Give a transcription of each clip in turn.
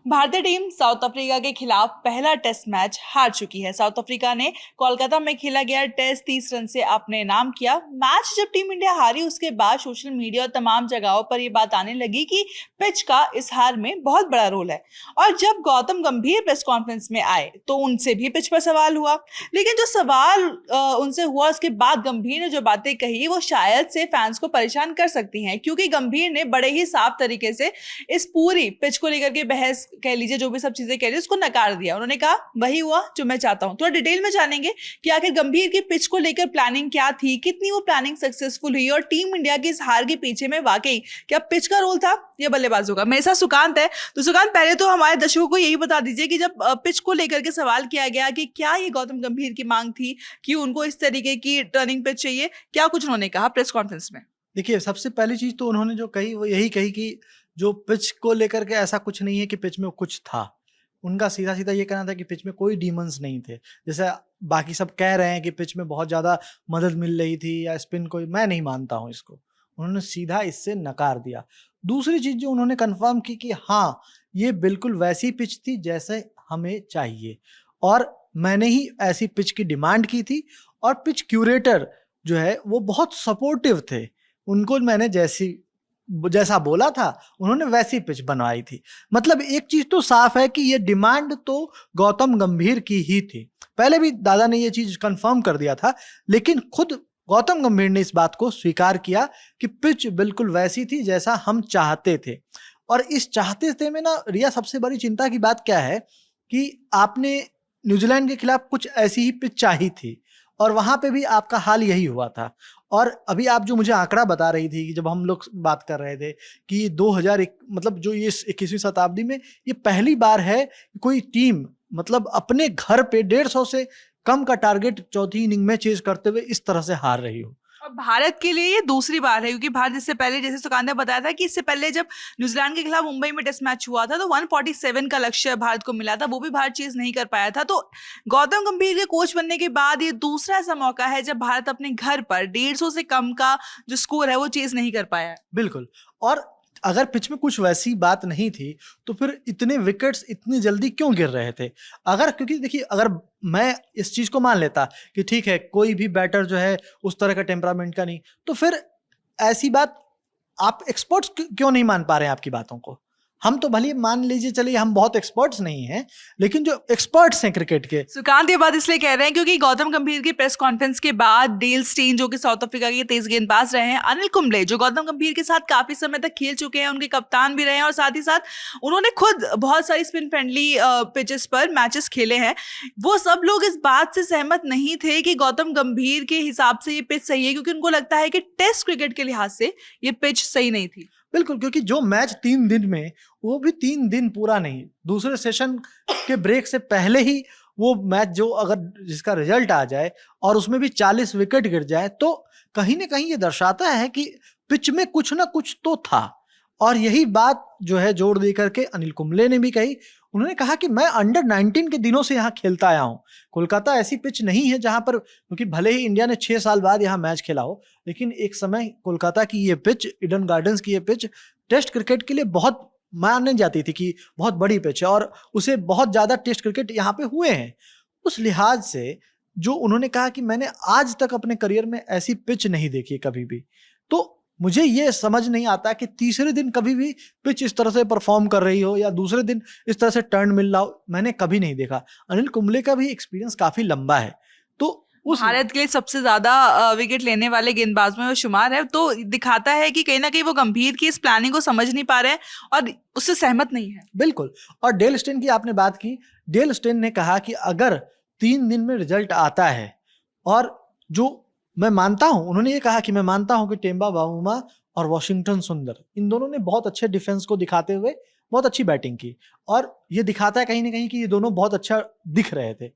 भारतीय team south Africa के खिलाफ पहला टेस्ट मैच हार चुकी है। साउथ अफ्रीका ने कोलकाता में खेला गया टेस्ट 30 रन से अपने नाम किया। मैच जब टीम इंडिया हारी उसके बाद सोशल मीडिया और तमाम जगहों पर यह बात आने लगी कि पिच का इस हार में बहुत बड़ा रोल है। और जब गौतम गंभीर प्रेस कॉन्फ्रेंस में आए तो उनसे भी पिच पर सवाल हुआ, लेकिन जो सवाल उनसे हुआ उसके बाद गंभीर ने जो बातें कही वो शायद से फैंस को परेशान कर सकती हैं, क्योंकि गंभीर ने बड़े ही साफ तरीके से इस पूरी पिच को लेकर के बहस कह लीजिए, जो भी सब चीजें कह लीजिए, उसको नकार दिया। उन्होंने कहा वही हुआ जो मैं चाहता हूं। थोड़ा डिटेल में जानेंगे कि आखिर गंभीर की पिच को लेकर प्लानिंग क्या थी, कितनी वो प्लानिंग सक्सेसफुल हुई और टीम इंडिया की इस हार के पीछे में वाकई क्या पिच का रोल था या बल्लेबाजों का। मेरे साथ सुकांत है। तो सुकांत, पहले तो हमारे दर्शकों को यही बता दीजिए कि जब पिच को लेकर के सवाल किया गया कि क्या ये गौतम गंभीर की मांग थी कि उनको इस तरीके की टर्निंग पिच चाहिए, क्या कुछ उन्होंने कहा प्रेस कॉन्फ्रेंस में? देखिए, सबसे पहली चीज तो उन्होंने जो कही वो यही कही कि जो पिच को लेकर के ऐसा कुछ नहीं है कि पिच में कुछ था। उनका सीधा सीधा ये कहना था कि पिच में कोई डीमंस नहीं थे, जैसे बाकी सब कह रहे हैं कि पिच में बहुत ज्यादा मदद मिल रही थी या स्पिन कोई। मैं नहीं मानता हूं इसको। उन्होंने सीधा इससे नकार दिया। दूसरी चीज जो उन्होंने कंफर्म की कि हाँ, ये बिल्कुल वैसी पिच थी जैसे हमें चाहिए और मैंने ही ऐसी पिच की डिमांड की थी और पिच क्यूरेटर जो है वो बहुत सपोर्टिव थे। उनको मैंने जैसा बोला था उन्होंने वैसी पिच बनवाई थी। मतलब एक चीज तो साफ है कि ये डिमांड तो गौतम गंभीर की ही थी। पहले भी दादा ने ये चीज कंफर्म कर दिया था, लेकिन खुद गौतम गंभीर ने इस बात को स्वीकार किया कि पिच बिल्कुल वैसी थी जैसा हम चाहते थे। और इस चाहते थे में ना रिया, सबसे बड़ी चिंता की बात क्या है कि आपने न्यूजीलैंड के खिलाफ कुछ ऐसी ही पिच चाही थी और वहां पे भी आपका हाल यही हुआ था। और अभी आप जो मुझे आंकड़ा बता रही थी कि जब हम लोग बात कर रहे थे कि 2001 मतलब जो ये 21वीं शताब्दी में ये पहली बार है कोई टीम मतलब अपने घर पे 150 से कम का टारगेट चौथी इनिंग में चेज करते हुए इस तरह से हार रही हो। और भारत के लिए ये दूसरी बार है, क्योंकि भारत इससे पहले, जैसे सुकांत ने बताया था कि इससे पहले जब न्यूजीलैंड के खिलाफ मुंबई में टेस्ट मैच हुआ था तो 147 का लक्ष्य भारत को मिला था, वो भी भारत चीज नहीं कर पाया था। तो गौतम गंभीर के कोच बनने के बाद ये दूसरा ऐसा मौका है जब भारत अपने घर पर 150 से कम का जो स्कोर है वो चीज नहीं कर पाया है। बिल्कुल। और अगर पिच में कुछ वैसी बात नहीं थी तो फिर इतने विकेट्स इतनी जल्दी क्यों गिर रहे थे? अगर क्योंकि देखिए, अगर मैं इस चीज को मान लेता कि ठीक है कोई भी बैटर जो है उस तरह का टेम्परामेंट का नहीं, तो फिर ऐसी बात आप एक्सपर्ट्स क्यों नहीं मान पा रहे हैं आपकी बातों को? हम तो भले मान लीजिए, चलिए हम बहुत एक्सपर्ट्स नहीं हैं, लेकिन जो एक्सपर्ट्स हैं क्रिकेट के। सुकांत ये बात इसलिए कह रहे हैं क्योंकि गौतम गंभीर की प्रेस कॉन्फ्रेंस के बाद डेल स्टेन, जो कि साउथ अफ्रीका के तेज गेंदबाज रहे हैं, अनिल कुंबले जो गौतम गंभीर के साथ काफी समय तक खेल चुके हैं, उनके कप्तान भी रहे हैं और साथ ही साथ उन्होंने खुद बहुत सारी स्पिन फ्रेंडली पिचेस पर मैचेस खेले हैं, वो सब लोग इस बात से सहमत नहीं थे कि गौतम गंभीर के हिसाब से ये पिच सही है, क्योंकि उनको लगता है कि टेस्ट क्रिकेट के लिहाज से ये पिच सही नहीं थी। बिल्कुल, क्योंकि जो मैच 3 दिन में, वो भी 3 दिन पूरा नहीं, दूसरे सेशन के ब्रेक से पहले ही वो मैच जो अगर जिसका रिजल्ट आ जाए और उसमें भी 40 विकेट गिर जाए तो कहीं ना कहीं ये दर्शाता है कि पिच में कुछ ना कुछ तो था। और यही बात जो है जोड़ दे करके अनिल कुंबले ने भी कही। उन्होंने कहा कि मैं अंडर 19 के दिनों से यहाँ खेलता आया हूँ। कोलकाता ऐसी पिच नहीं है जहां पर, क्योंकि भले ही इंडिया ने 6 साल बाद यहाँ मैच खेला हो, लेकिन एक समय कोलकाता की ये पिच, ईडन गार्डन्स की ये पिच टेस्ट क्रिकेट के लिए बहुत मानी जाती थी कि बहुत बड़ी पिच है और उसे बहुत ज्यादा टेस्ट क्रिकेट यहाँ पे हुए हैं। उस लिहाज से जो उन्होंने कहा कि मैंने आज तक अपने करियर में ऐसी पिच नहीं देखी कभी भी, तो मुझे ये समझ नहीं आता कि तीसरे दिन कभी भी पिच इस तरह से परफॉर्म कर रही हो या दूसरे दिन इस तरह से टर्न मिल रहा हो, मैंने कभी नहीं देखा। अनिल कुंबले का भी एक्सपीरियंस काफी लंबा है, तो उस भारत के लिए सबसे ज्यादा विकेट लेने वाले गेंदबाज में वो शुमार है, तो दिखाता है कि कहीं ना कहीं वो गंभीर की इस प्लानिंग को समझ नहीं पा रहे हैं और उससे सहमत नहीं है। बिल्कुल। और डेल स्टेन की आपने बात की, डेल स्टेन ने कहा कि अगर 3 दिन में रिजल्ट आता है, और जो मैं मानता हूं, उन्होंने ये कहा कि मैं मानता हूं कि टेम्बा बाउमा और वॉशिंगटन सुंदर, इन दोनों ने बहुत अच्छे डिफेंस को दिखाते हुए बहुत अच्छी बैटिंग की और ये दिखाता है कहीं ना कहीं कि ये दोनों बहुत अच्छा दिख रहे थे।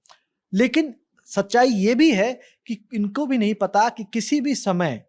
लेकिन सच्चाई ये भी है कि इनको भी नहीं पता कि किसी भी समय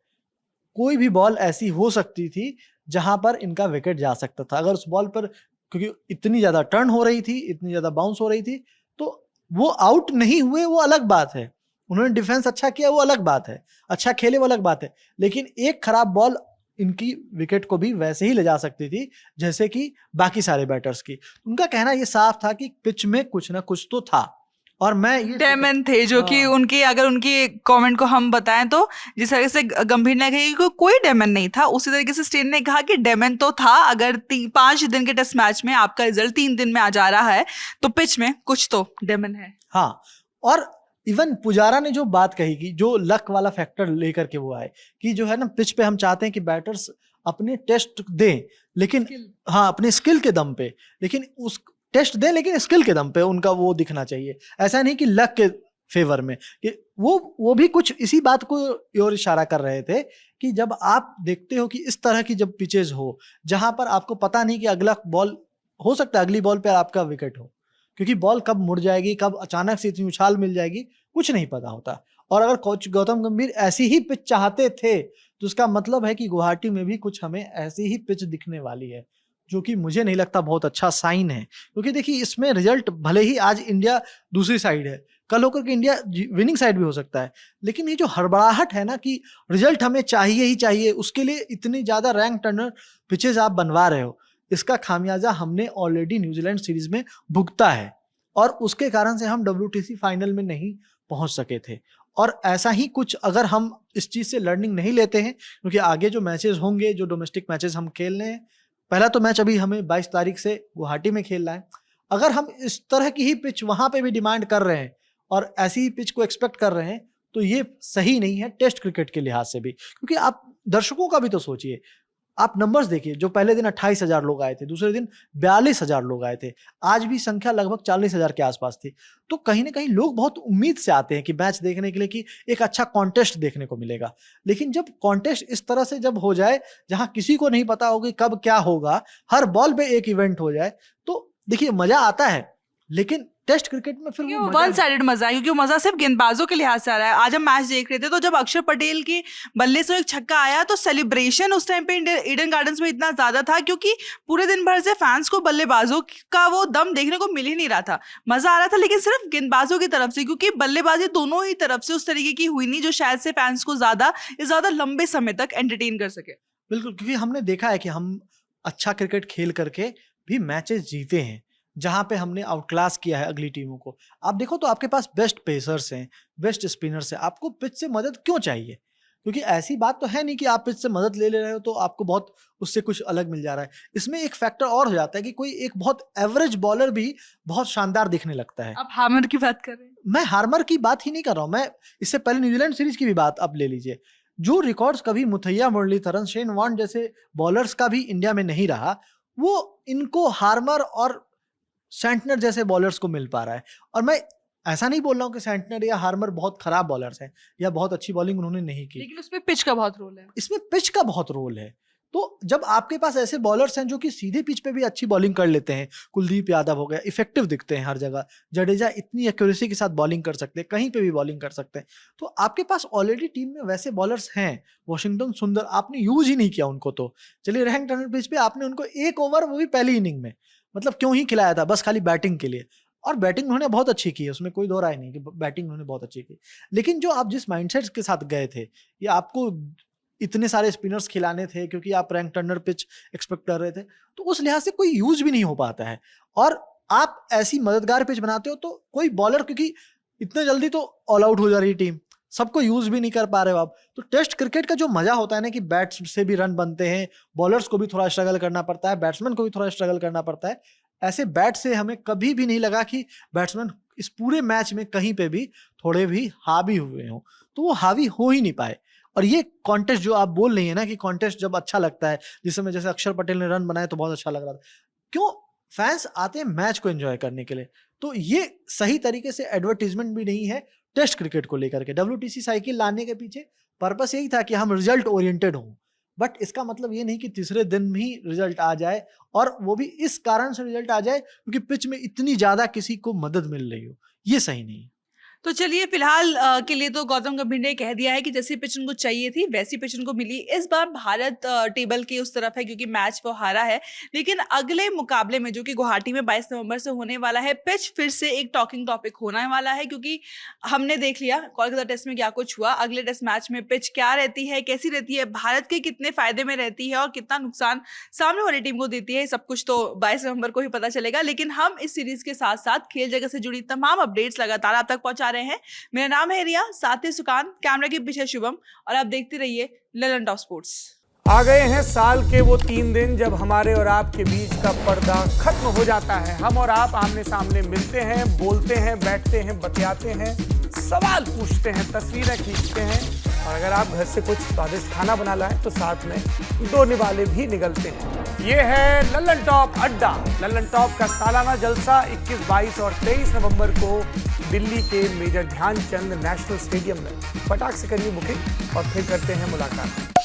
कोई भी बॉल ऐसी हो सकती थी जहां पर इनका विकेट जा सकता था। अगर उस बॉल पर, क्योंकि इतनी ज्यादा टर्न हो रही थी, इतनी ज्यादा बाउंस हो रही थी, तो वो आउट नहीं हुए वो अलग बात है, उन्होंने डिफेंस अच्छा किया वो अलग बात है, अच्छा खेले वो अलग बात है, लेकिन एक खराब बॉल इनकी विकेट को भी वैसे ही ले जा सकती थी जैसे कि बाकी सारे बैटर्स की। उनका कहना ये साफ था कि पिच में कुछ ना कुछ तो था, और मैं ये डेमन थे जो कि हाँ। उनकी, अगर उनकी कमेंट को हम बताएं तो जिस तरह से गंभीर ने कहा कि कोई डेमन नहीं था, उसी तरीके से स्टेन ने कहा कि डेमन तो था। अगर 5 दिन के टेस्ट मैच में आपका रिजल्ट 3 दिन में आ जा रहा है तो पिच में कुछ तो डेमन है। हाँ, और इवन पुजारा ने जो बात कही कि जो लक वाला फैक्टर लेकर के वो आए कि जो है ना पिच पे हम चाहते हैं कि बैटर्स अपने टेस्ट दें, लेकिन हाँ अपने स्किल के दम पे, लेकिन उस टेस्ट दें लेकिन स्किल के दम पे उनका वो दिखना चाहिए। ऐसा नहीं कि लक के फेवर में, कि वो भी कुछ इसी बात को और इशारा कर रहे थे कि जब आप देखते हो कि इस तरह की जब पिचेज हो जहां पर आपको पता नहीं कि अगला बॉल हो सकता है अगली बॉल पे आपका विकेट हो, क्योंकि बॉल कब मुड़ जाएगी, कब अचानक से इतनी उछाल मिल जाएगी, कुछ नहीं पता होता। और अगर कोच गौतम गंभीर ऐसी ही पिच चाहते थे तो उसका मतलब है कि गुवाहाटी में भी कुछ हमें ऐसी ही पिच दिखने वाली है, जो कि मुझे नहीं लगता बहुत अच्छा साइन है। क्योंकि देखिए इसमें रिजल्ट भले ही आज इंडिया दूसरी साइड है, कल होकर के इंडिया विनिंग साइड भी हो सकता है, लेकिन ये जो हड़बड़ाहट है ना कि रिजल्ट हमें चाहिए ही चाहिए, उसके लिए इतनी ज्यादा रैंक टर्नर पिचेज आप बनवा रहे हो, इसका खामियाजा हमने ऑलरेडी न्यूजीलैंड सीरीज में भुगता है, और उसके कारण से हम WTC फाइनल में नहीं पहुंच सके थे। और ऐसा ही कुछ अगर हम इस चीज से लर्निंग नहीं लेते हैं, क्योंकि आगे जो मैचेस होंगे, जो डोमेस्टिक मैचेस हम खेलने हैं, पहला तो मैच अभी हमें 22 तारीख से गुवाहाटी में खेलना है, अगर हम इस तरह की ही पिच वहां पे भी डिमांड कर रहे हैं और ऐसी ही पिच को एक्सपेक्ट कर रहे हैं तो ये सही नहीं है टेस्ट क्रिकेट के लिहाज से भी। क्योंकि आप दर्शकों का भी तो सोचिए, आप नंबर्स देखिए, जो पहले दिन 28,000 लोग आए थे, दूसरे दिन 42,000 लोग आए थे, आज भी संख्या लगभग 40,000 के आसपास थी। तो कहीं ना कहीं लोग बहुत उम्मीद से आते हैं कि मैच देखने के लिए कि एक अच्छा कॉन्टेस्ट देखने को मिलेगा, लेकिन जब कॉन्टेस्ट इस तरह से जब हो जाए जहां किसी को नहीं पता होगा कब क्या होगा, हर बॉल पे एक इवेंट हो जाए, तो देखिए मजा आता है, लेकिन टेस्ट क्रिकेट में फिर वो वन साइडेड मजा है, क्योंकि वो मजा सिर्फ गेंदबाजों के लिहाज से आ रहा है। आज हम मैच देख रहे थे तो जब अक्षर पटेल के बल्ले से एक छक्का आया तो सेलिब्रेशन उस टाइम पे ईडन गार्डन्स में इतना ज्यादा था, क्योंकि पूरे दिन भर से फैंस को बल्लेबाजों का वो दम देखने को मिल ही नहीं रहा था। मजा आ रहा था लेकिन सिर्फ गेंदबाजों की तरफ से, क्योंकि बल्लेबाजी दोनों ही तरफ से उस तरीके की हुई नहीं जो शायद से फैंस को ज्यादा लंबे समय तक एंटरटेन कर सके। बिल्कुल, क्योंकि हमने देखा है कि हम अच्छा क्रिकेट खेल करके भी मैचेस जीते हैं जहां पे हमने आउटक्लास किया है अगली टीमों को। आप देखो तो आपके पास बेस्ट पेसर्स हैं, बेस्ट स्पिनर्स हैं, आपको पिच से मदद क्यों चाहिए? क्योंकि ऐसी बात तो है नहीं कि आप पिच से मदद ले रहे हो तो आपको बहुत उससे कुछ अलग मिल जा रहा है। इसमें एक फैक्टर और हो जाता है कि कोई एक बहुत एवरेज बॉलर भी बहुत शानदार दिखने लगता है। आप हार्मर की बात कर रहे हैं? मैं हार्मर की बात ही नहीं कर रहा हूं, मैं इससे पहले न्यूजीलैंड सीरीज की भी बात अब ले लीजिए। जो रिकॉर्ड्स कभी मुथैया मुरलीधरन, शेन वॉर्न जैसे बॉलर्स का भी इंडिया में नहीं रहा, वो इनको हार्मर और सेंटनर जैसे बॉलर्स को मिल पा रहा है। और मैं ऐसा नहीं बोल रहा हूं कि सेंटनर या हार्मर बहुत खराब बॉलर्स हैं या बहुत अच्छी बॉलिंग उन्होंने नहीं की, लेकिन उसमें पिच का बहुत रोल है। इसमें पिच का बहुत रोल है। तो जब आपके पास ऐसे बॉलर्स हैं जो कि सीधे पिच पे भी अच्छी बॉलिंग कर लेते हैं, कुलदीप यादव हो गया, इफेक्टिव दिखते हैं हर जगह, जडेजा इतनी एक्यूरेसी के साथ बॉलिंग कर सकते हैं, कहीं पे भी बॉलिंग कर सकते हैं, तो आपके पास ऑलरेडी टीम में वैसे बॉलर्स हैं। वॉशिंगटन सुंदर आपने यूज ही नहीं किया उनको, तो चलिए रैंक टर्नर पिच पे आपने उनको एक ओवर, वो भी पहली इनिंग में, मतलब क्यों ही खिलाया था, बस खाली बैटिंग के लिए। और बैटिंग उन्होंने बहुत अच्छी की है, उसमें कोई दो राय नहीं कि बैटिंग उन्होंने बहुत अच्छी की, लेकिन जो आप जिस माइंडसेट के साथ गए थे, ये आपको इतने सारे स्पिनर्स खिलाने थे क्योंकि आप रैंक टर्नर पिच एक्सपेक्ट कर रहे थे, तो उस लिहाज से कोई यूज भी नहीं हो पाता है। और आप ऐसी मददगार पिच बनाते हो तो कोई बॉलर, क्योंकि इतने जल्दी तो ऑल आउट हो जा रही टीम, सबको यूज भी नहीं कर पा रहे हो आप। तो टेस्ट क्रिकेट का जो मजा होता है ना कि बैट्स से भी रन बनते हैं, बॉलर्स को भी थोड़ा स्ट्रगल करना पड़ता है, बैट्समैन को भी थोड़ा स्ट्रगल करना पड़ता है, ऐसे बैट से हमें कभी भी नहीं लगा कि बैट्समैन इस पूरे मैच में कहीं पे भी थोड़े भी हावी हुए हों, तो वो हावी हो ही नहीं पाए। और ये कॉन्टेस्ट जो आप बोल रही है ना कि कॉन्टेस्ट जब अच्छा लगता है, जिस समय जैसे अक्षर पटेल ने रन बनाए तो बहुत अच्छा लग रहा था, क्यों? फैंस आते हैं मैच को एंजॉय करने के लिए। तो ये सही तरीके से एडवर्टीजमेंट भी नहीं है टेस्ट क्रिकेट को लेकर के। WTC साइकिल लाने के पीछे पर्पस यही था कि हम रिजल्ट ओरिएंटेड हों, बट इसका मतलब ये नहीं कि तीसरे दिन भी रिजल्ट आ जाए, और वो भी इस कारण से रिजल्ट आ जाए क्योंकि पिच में इतनी ज्यादा किसी को मदद मिल रही हो, ये सही नहीं है। तो चलिए फिलहाल के लिए तो गौतम गंभीर ने कह दिया है कि जैसी पिच उनको चाहिए थी वैसी पिच उनको मिली। इस बार भारत टेबल के उस तरफ है क्योंकि मैच वो हारा है, लेकिन अगले मुकाबले में जो कि गुवाहाटी में 22 नवंबर से होने वाला है, पिच फिर से एक टॉकिंग टॉपिक होने वाला है क्योंकि हमने देख लिया कोलकाता टेस्ट में क्या कुछ हुआ। अगले टेस्ट मैच में पिच क्या रहती है, कैसी रहती है, भारत के कितने फायदे में रहती है और कितना नुकसान सामने वाली टीम को देती है, सब कुछ तो 22 नवंबर को ही पता चलेगा। लेकिन हम इस सीरीज के साथ साथ खेल जगत से जुड़ी तमाम अपडेट्स लगातार आप तक पहुंचा रहे हैं। मेरा नाम है रिया, साथ ही सुकान, कैमरा के पीछे शुभम, और आप देखते रहिए ललन टॉप स्पोर्ट्स। आ गए हैं साल के वो 3 दिन जब हमारे और आपके बीच का पर्दा खत्म हो जाता है। हम और आप आमने सामने मिलते हैं, बोलते हैं, बैठते हैं, बतियाते हैं, सवाल पूछते हैं, तस्वीरें खींचते हैं, और अगर आप घर से कुछ स्वादिष्ट खाना बना लाएं तो साथ में 2 निवाले भी निगलते हैं। ये है ललन टॉप अड्डा। ललन टॉप का सालाना जलसा 21, 22 और 23 नवंबर को दिल्ली के मेजर ध्यानचंद नेशनल स्टेडियम में। फटाक से करिए बुकिंग और फिर करते हैं मुलाकात।